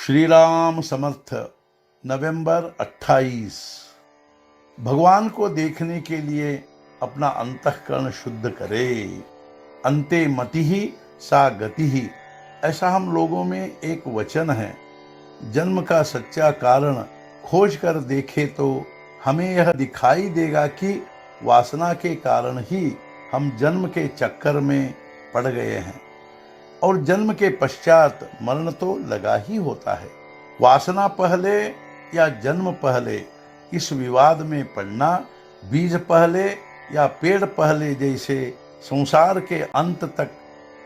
श्री राम समर्थ। नवंबर 28। भगवान को देखने के लिए अपना अंतःकरण शुद्ध करे। अंते मति ही सा गति ही, ऐसा हम लोगों में एक वचन है। जन्म का सच्चा कारण खोज कर देखे तो हमें यह दिखाई देगा कि वासना के कारण ही हम जन्म के चक्कर में पड़ गए हैं और जन्म के पश्चात मरण तो लगा ही होता है। वासना पहले या जन्म पहले, इस विवाद में पड़ना, बीज पहले या पेड़ पहले जैसे संसार के अंत तक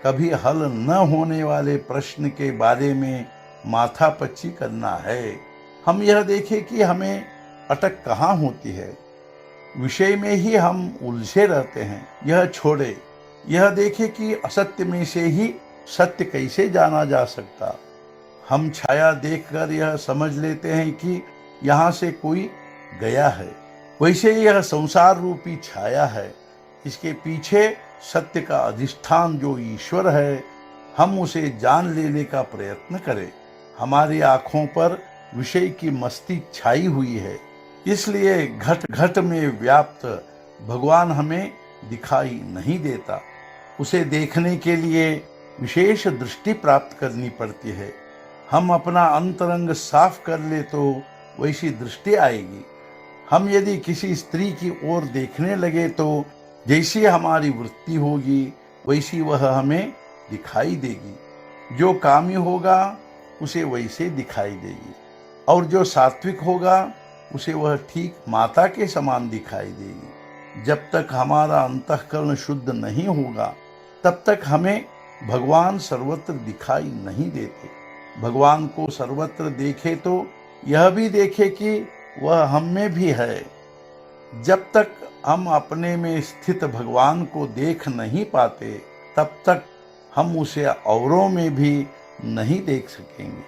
कभी हल न होने वाले प्रश्न के बारे में माथापच्ची करना है। हम यह देखें कि हमें अटक कहाँ होती है, विषय में ही हम उलझे रहते हैं। यह छोड़े, यह देखें कि असत्य में से ही सत्य कैसे जाना जा सकता। हम छाया देखकर यह समझ लेते हैं कि यहाँ से कोई गया है, वैसे यह संसार रूपी छाया है। इसके पीछे सत्य का अधिष्ठान जो ईश्वर है, हम उसे जान लेने का प्रयत्न करें। हमारी आंखों पर विषय की मस्ती छाई हुई है, इसलिए घट घट में व्याप्त भगवान हमें दिखाई नहीं देता। उसे देखने के लिए विशेष दृष्टि प्राप्त करनी पड़ती है। हम अपना अंतरंग साफ कर ले तो वैसी दृष्टि आएगी। हम यदि किसी स्त्री की ओर देखने लगे तो जैसी हमारी वृत्ति होगी वैसी वह हमें दिखाई देगी। जो कामी होगा उसे वैसे दिखाई देगी और जो सात्विक होगा उसे वह ठीक माता के समान दिखाई देगी। जब तक हमारा अंतःकरण शुद्ध नहीं होगा तब तक हमें भगवान सर्वत्र दिखाई नहीं देते। भगवान को सर्वत्र देखे तो यह भी देखे कि वह हम में भी है। जब तक हम अपने में स्थित भगवान को देख नहीं पाते तब तक हम उसे औरों में भी नहीं देख सकेंगे।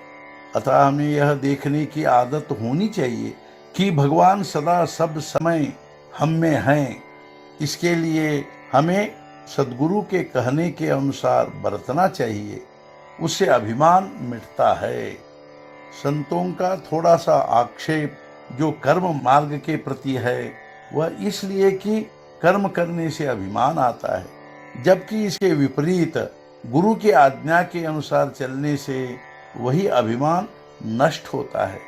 अतः हमें यह देखने की आदत होनी चाहिए कि भगवान सदा सब समय हम में हैं। इसके लिए हमें सद्गुरु के कहने के अनुसार बरतना चाहिए, उससे अभिमान मिटता है। संतों का थोड़ा सा आक्षेप जो कर्म मार्ग के प्रति है वह इसलिए कि कर्म करने से अभिमान आता है, जबकि इसके विपरीत गुरु की आज्ञा के अनुसार चलने से वही अभिमान नष्ट होता है।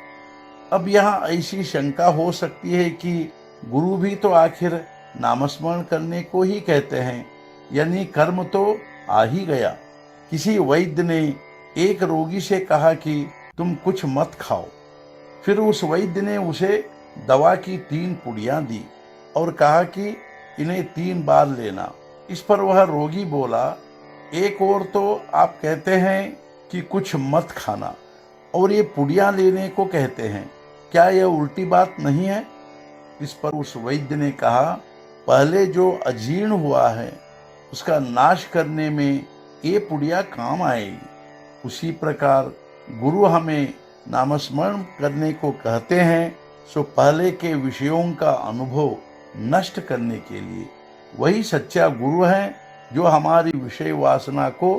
अब यहाँ ऐसी शंका हो सकती है कि गुरु भी तो आखिर नामस्मरण करने को ही कहते हैं, यानी कर्म तो आ ही गया। किसी वैद्य ने एक रोगी से कहा कि तुम कुछ मत खाओ। फिर उस वैद्य ने उसे दवा की 3 पुड़ियां दी और कहा कि इन्हें 3 बार लेना। इस पर वह रोगी बोला, एक और तो आप कहते हैं कि कुछ मत खाना और ये पुड़ियां लेने को कहते हैं, क्या यह उल्टी बात नहीं है? इस पर उस वैद्य ने कहा, पहले जो अजीर्ण हुआ है उसका नाश करने में ये पुड़िया काम आएगी। उसी प्रकार गुरु हमें नामस्मरण करने को कहते हैं सो पहले के विषयों का अनुभव नष्ट करने के लिए। वही सच्चा गुरु है जो हमारी विषय वासना को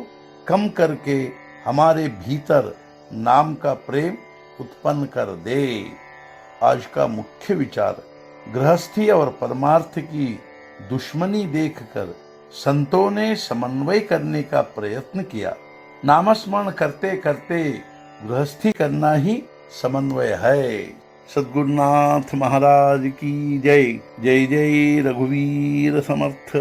कम करके हमारे भीतर नाम का प्रेम उत्पन्न कर दे। आज का मुख्य विचार, गृहस्थी और परमार्थ की दुश्मनी देखकर संतों ने समन्वय करने का प्रयत्न किया। नामस्मरण करते करते गृहस्थी करना ही समन्वय है। सद्गुरुनाथ महाराज की जय। जय जय रघुवीर समर्थ।